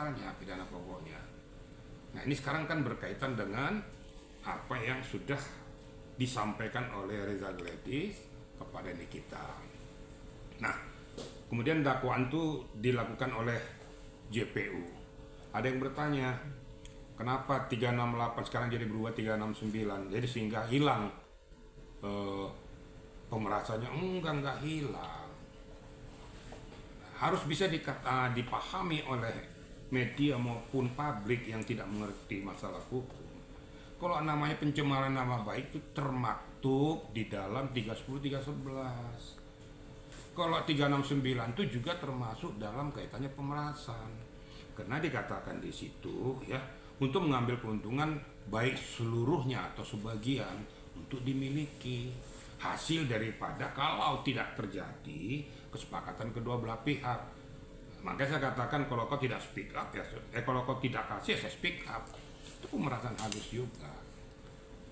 pasalnya, pidana pokoknya. Nah ini sekarang kan berkaitan dengan apa yang sudah disampaikan oleh Reza Gledis kepada Nikita. Nah kemudian dakwaan itu dilakukan oleh JPU. Ada yang bertanya, kenapa 368 sekarang jadi berubah 369? Jadi sehingga hilang pemerasannya? Enggak hilang. Harus bisa dipahami oleh media maupun publik yang tidak mengerti masalah hukum. Kalau namanya pencemaran nama baik itu termaktub di dalam 310 311. Kalau 369 itu juga termasuk dalam kaitannya pemerasan. Karena dikatakan di situ ya, untuk mengambil keuntungan baik seluruhnya atau sebagian untuk dimiliki hasil daripada kalau tidak terjadi kesepakatan kedua belah pihak. Makanya saya katakan kalau kau tidak speak up ya, kalau kau tidak kasih saya speak up. Itu pemerasan halus juga.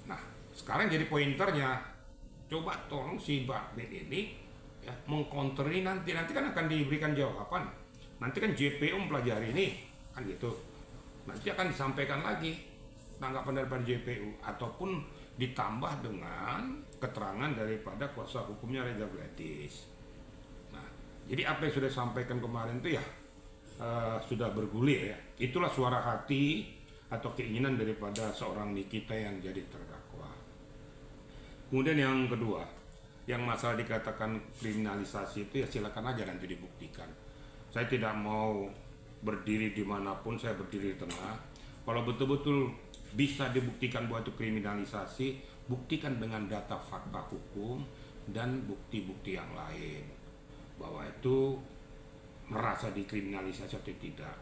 Nah sekarang jadi pointernya, coba tolong si Mbak Ben ini ya, mengkonteri nanti kan akan diberikan jawaban. Nanti kan JPU mempelajari ini kan gitu. Nanti akan disampaikan lagi tanggapan daripada JPU ataupun ditambah dengan keterangan daripada kuasa hukumnya Reza Gledis. Nah, jadi apa yang sudah disampaikan kemarin itu ya sudah bergulir ya. Itulah suara hati atau keinginan daripada seorang Nikita yang jadi terdakwa. Kemudian yang kedua, yang masalah dikatakan kriminalisasi itu ya silakan aja nanti dibuktikan. Saya tidak mau berdiri dimanapun, saya berdiri di tengah. Kalau betul-betul bisa dibuktikan bahwa itu kriminalisasi, buktikan dengan data fakta hukum dan bukti-bukti yang lain bahwa itu merasa dikriminalisasi atau tidak.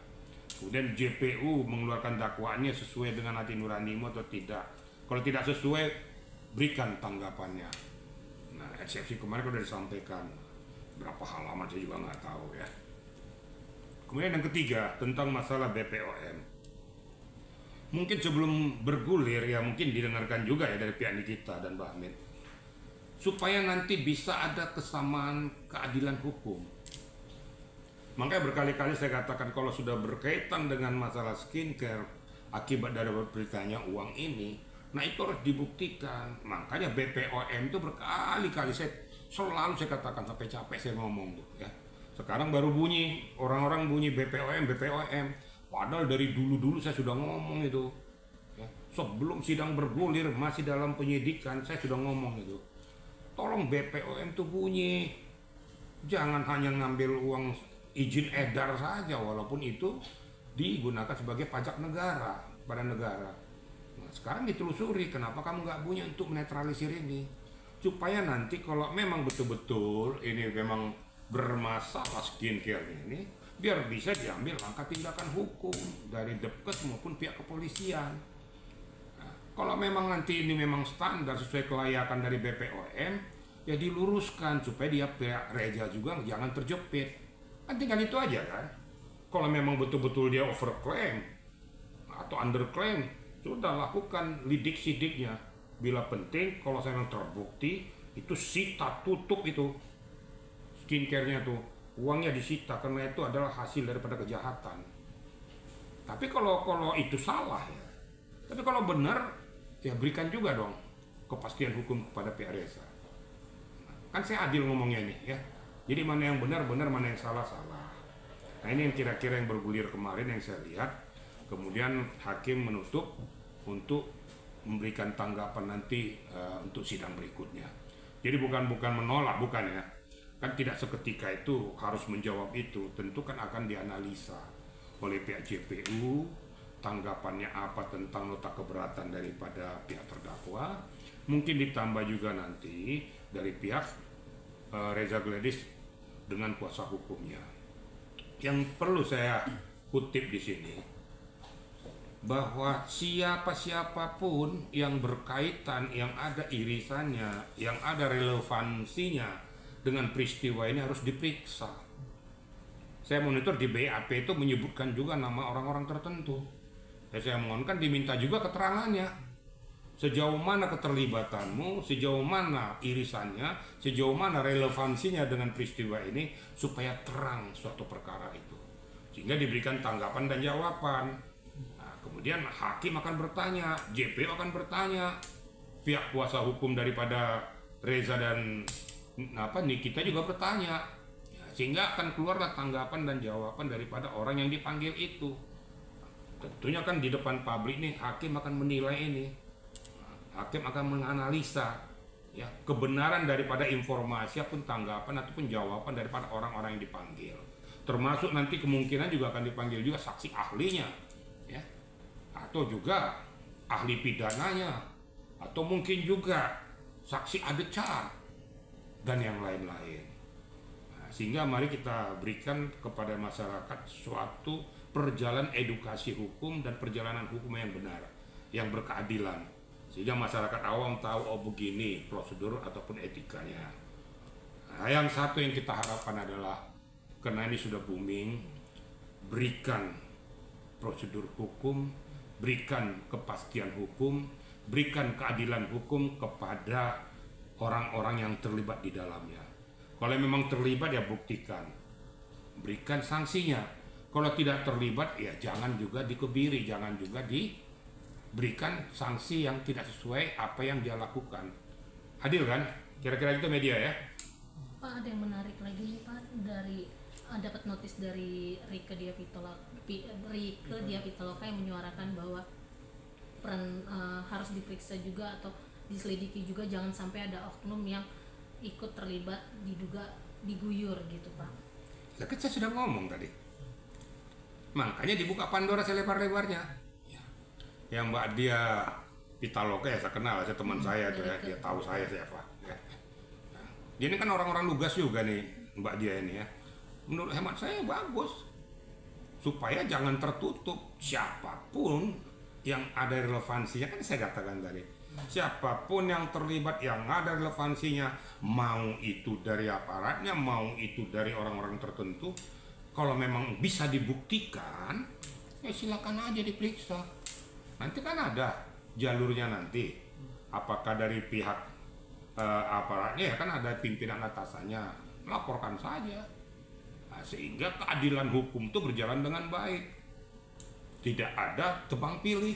Kemudian JPU mengeluarkan dakwaannya sesuai dengan hati nuranimu atau tidak. Kalau tidak sesuai, berikan tanggapannya. Nah, eksepsi kemarin sudah disampaikan berapa halaman saya juga nggak tahu ya. Kemudian yang ketiga tentang masalah BPOM. Mungkin sebelum bergulir ya mungkin didengarkan juga ya dari pihak Nikita dan Mbak Hamid, supaya nanti bisa ada kesamaan keadilan hukum. Makanya berkali-kali saya katakan kalau sudah berkaitan dengan masalah skincare akibat dari beritanya uang ini, nah itu harus dibuktikan. Makanya BPOM itu berkali-kali saya selalu katakan sampai capek saya ngomong tuh ya. Sekarang baru bunyi, orang-orang bunyi BPOM. Padahal dari dulu-dulu saya sudah ngomong itu. Ya. Sebelum sidang bergulir, masih dalam penyidikan, saya sudah ngomong itu. Tolong BPOM itu bunyi. Jangan hanya ngambil uang izin edar saja, walaupun itu digunakan sebagai pajak negara, pada negara. Nah, sekarang ditelusuri, kenapa kamu nggak bunyi untuk menetralisir ini? Supaya nanti kalau memang betul-betul ini memang bermasalah skincare ini, biar bisa diambil langkah tindakan hukum dari Depkes maupun pihak kepolisian. Nah, kalau memang nanti ini memang standar sesuai kelayakan dari BPOM, ya diluruskan supaya dia pihak Reza juga jangan terjepit. Kan tinggal itu aja kan. Kalau memang betul-betul dia overclaim atau underclaim, sudah lakukan lidik-sidiknya. Bila penting, kalau saya memang terbukti, itu sita tutup itu skincare-nya tuh, uangnya disita karena itu adalah hasil daripada kejahatan. Tapi kalau itu salah ya, tapi kalau benar ya berikan juga dong kepastian hukum kepada pihak Reza. Kan saya adil ngomongnya nih ya, jadi mana yang benar, mana yang salah. Nah ini yang kira-kira yang bergulir kemarin yang saya lihat. Kemudian hakim menutup untuk memberikan tanggapan nanti untuk sidang berikutnya. Jadi bukan menolak, bukan ya. Kan tidak seketika itu harus menjawab itu, tentu kan akan dianalisa oleh pihak JPU, tanggapannya apa tentang nota keberatan daripada pihak terdakwa, mungkin ditambah juga nanti dari pihak Reza Gledis dengan kuasa hukumnya. Yang perlu saya kutip di sini, bahwa siapapun yang berkaitan, yang ada irisannya, yang ada relevansinya dengan peristiwa ini harus diperiksa. Saya monitor di BAP itu menyebutkan juga nama orang-orang tertentu. Saya mohonkan diminta juga keterangannya. Sejauh mana keterlibatanmu, sejauh mana irisannya, sejauh mana relevansinya dengan peristiwa ini, supaya terang suatu perkara itu. sehingga diberikan tanggapan dan jawaban. Nah, kemudian hakim akan bertanya, JPO akan bertanya, pihak kuasa hukum daripada Reza dan Nikita juga bertanya, ya, sehingga akan keluarlah tanggapan dan jawaban daripada orang yang dipanggil itu. Tentunya kan di depan publik nih hakim akan menilai ini, hakim akan menganalisa ya kebenaran daripada informasi ataupun tanggapan ataupun jawaban daripada orang-orang yang dipanggil, termasuk nanti kemungkinan juga akan dipanggil juga saksi ahlinya ya, atau juga ahli pidananya, atau mungkin juga saksi adecar dan yang lain-lain. Nah, sehingga mari kita berikan kepada masyarakat suatu perjalanan edukasi hukum dan perjalanan hukum yang benar, yang berkeadilan, sehingga masyarakat awam tahu oh begini prosedur ataupun etikanya. Nah, yang satu yang kita harapkan adalah karena ini sudah booming, berikan prosedur hukum, berikan kepastian hukum, berikan keadilan hukum kepada orang-orang yang terlibat di dalamnya. Kalau memang terlibat ya buktikan, berikan sanksinya. Kalau tidak terlibat ya jangan juga dikebiri, jangan juga diberikan sanksi yang tidak sesuai apa yang dia lakukan. Adil kan? Kira-kira itu media ya. Pak, ada yang menarik lagi nih Pak, dari dapat notis dari Rieke Diah Pitaloka yang menyuarakan bahwa peran harus diperiksa juga atau diselidiki juga, jangan sampai ada oknum yang ikut terlibat diduga diguyur gitu Pak. Ya kan saya sudah ngomong tadi, makanya dibuka Pandora selebar-lebarnya ya. Yang Mbak Diah Pitaloka ya saya kenal, saya teman saya tuh ya, dia tahu saya siapa ya. Nah, dia ini kan orang-orang lugas juga nih Mbak Diah ini ya. Menurut hemat saya bagus, supaya jangan tertutup siapapun yang ada relevansinya, kan saya katakan tadi, siapapun yang terlibat yang ada relevansinya, mau itu dari aparatnya, mau itu dari orang-orang tertentu, kalau memang bisa dibuktikan ya silakan aja diperiksa. Nanti kan ada jalurnya nanti, apakah dari pihak aparatnya ya kan ada pimpinan atasannya, laporkan saja. Nah, sehingga keadilan hukum itu berjalan dengan baik, tidak ada tebang pilih.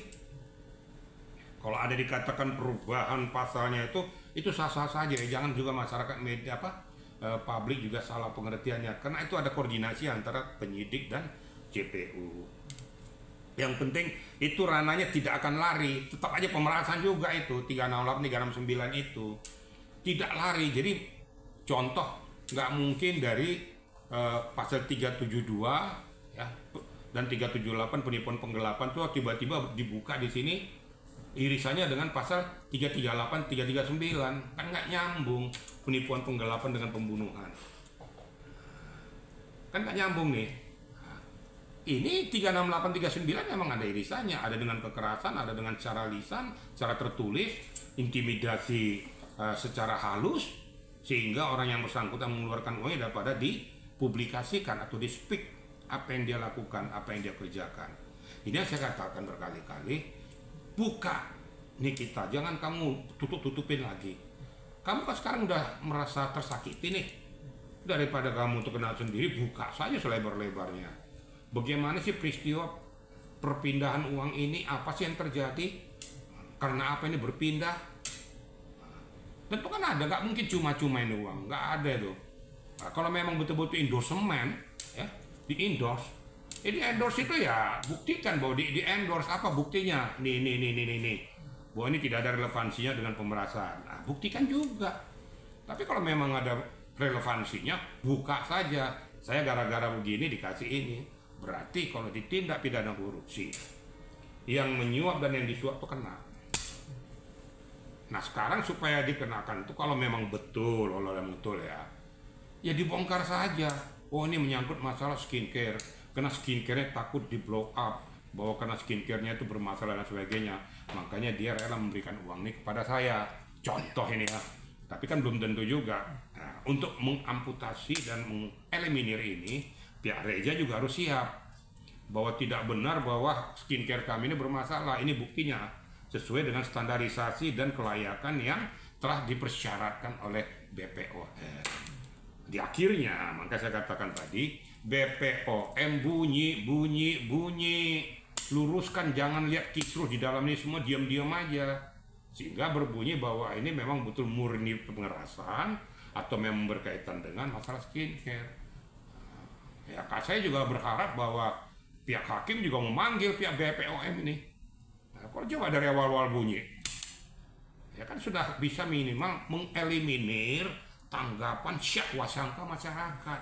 Kalau ada dikatakan perubahan pasalnya itu sah-sah saja, jangan juga masyarakat media publik juga salah pengertiannya, karena itu ada koordinasi antara penyidik dan JPU. Yang penting itu ranahnya tidak akan lari, tetap aja pemerasan juga itu 368 369 itu tidak lari. Jadi contoh, nggak mungkin dari pasal 372 ya dan 378 penipuan penggelapan tuh tiba-tiba dibuka di sini irisannya dengan pasal 338 339, kan nggak nyambung penipuan penggelapan dengan pembunuhan, kan nggak nyambung nih. Ini 368 39 memang ada irisannya, ada dengan kekerasan, ada dengan cara lisan, cara tertulis, intimidasi secara halus, sehingga orang yang bersangkutan mengeluarkan uangnya daripada dipublikasikan atau di speak apa yang dia lakukan, apa yang dia kerjakan. Ini yang saya katakan berkali-kali, buka nih kita, jangan kamu tutup-tutupin lagi. Kamu kan sekarang udah merasa tersakiti nih, daripada kamu untuk kenal sendiri, buka saja selebar-lebarnya. Bagaimana sih peristiwa perpindahan uang ini, apa sih yang terjadi, karena apa ini berpindah. Tentu kan ada, nggak mungkin cuma-cuma ini uang, nggak ada tuh. Nah, kalau memang betul-betul endorsement ya, di endorse, di endorse itu ya buktikan bahwa di endorse apa buktinya, nih, bahwa ini tidak ada relevansinya dengan pemerasan. Nah, buktikan juga. Tapi kalau memang ada relevansinya, buka saja. Saya gara-gara begini dikasih ini. Berarti kalau ditindak pidana korupsi, yang menyuap dan yang disuap itu kena. Nah sekarang supaya dikenakan itu kalau memang betul, ya dibongkar saja. Oh ini menyangkut masalah skincare, karena skincare-nya takut di blow up, bahwa karena skincare-nya itu bermasalah dan sebagainya, makanya dia rela memberikan uang ini kepada saya. Contoh ini ya, tapi kan belum tentu juga. Nah, untuk mengamputasi dan mengeliminir ini, pihak Reza juga harus siap bahwa tidak benar bahwa skincare kami ini bermasalah. Ini buktinya sesuai dengan standarisasi dan kelayakan yang telah dipersyaratkan oleh BPOM. di akhirnya, maka saya katakan tadi, BPOM bunyi, luruskan, jangan lihat kisruh di dalam ini semua, diam-diam aja, sehingga berbunyi bahwa ini memang betul murni pengerasan atau memang berkaitan dengan masalah skincare. Ya, saya juga berharap bahwa pihak hakim juga memanggil pihak BPOM ini. Nah, kalau coba dari awal-awal bunyi, ya kan sudah bisa minimal mengeliminir tanggapan syakwa sangka masyarakat.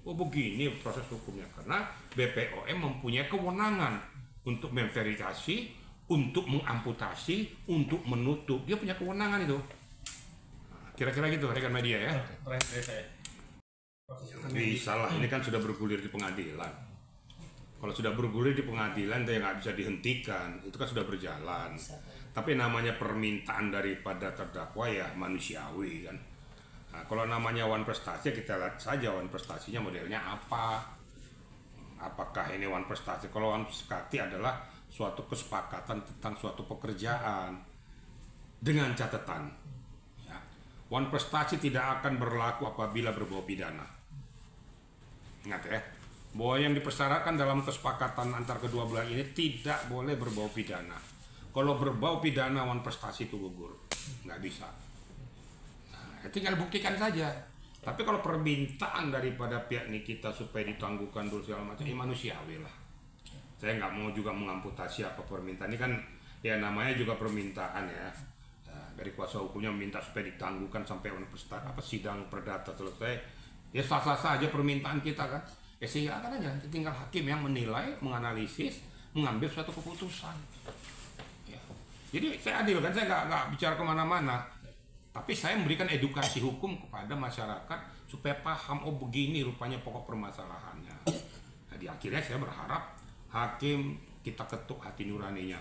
Oh begini proses hukumnya, karena BPOM mempunyai kewenangan untuk memverifikasi, untuk mengamputasi, untuk menutup. Dia punya kewenangan itu. Nah, kira-kira gitu rekan media ya. Bisa lah, ini kan sudah bergulir di pengadilan. Kalau sudah bergulir di pengadilan, dia nggak bisa dihentikan. Itu kan sudah berjalan. Tapi namanya permintaan daripada terdakwa ya manusiawi kan. Nah, kalau namanya wan prestasi, kita lihat saja wan prestasinya modelnya apa. Apakah ini wan prestasi? Kalau wan prestasi adalah suatu kesepakatan tentang suatu pekerjaan dengan catatan. Ya, wan prestasi tidak akan berlaku apabila berbau pidana. Ingat ya, bahwa yang dipersyaratkan dalam kesepakatan antar kedua belah ini tidak boleh berbau pidana. Kalau berbau pidana wan prestasi itu gugur, nggak bisa. Tinggal buktikan saja. Tapi kalau permintaan daripada pihak Nikita supaya ditangguhkan dulu segala macam, manusiawi lah. Saya nggak mau juga mengamputasi apa permintaan ini kan, ya namanya juga permintaan ya. Dari kuasa hukumnya minta supaya ditangguhkan sampai sidang perdata selesai. Ya sah-sah saja permintaan kita kan. Ya silakan aja, tinggal hakim yang menilai, menganalisis, mengambil suatu keputusan. Ya. Jadi saya adil kan, saya nggak bicara kemana-mana. Tapi saya memberikan edukasi hukum kepada masyarakat supaya paham, oh begini rupanya pokok permasalahannya. Nah, di akhirnya saya berharap hakim kita ketuk hati nuraninya.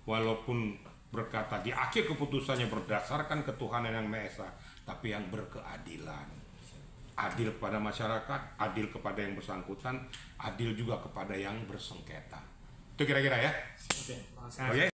Walaupun berkata di akhir keputusannya berdasarkan ketuhanan yang Maha Esa, tapi yang berkeadilan. Adil kepada masyarakat, adil kepada yang bersangkutan, adil juga kepada yang bersengketa. Itu kira-kira ya. Oke.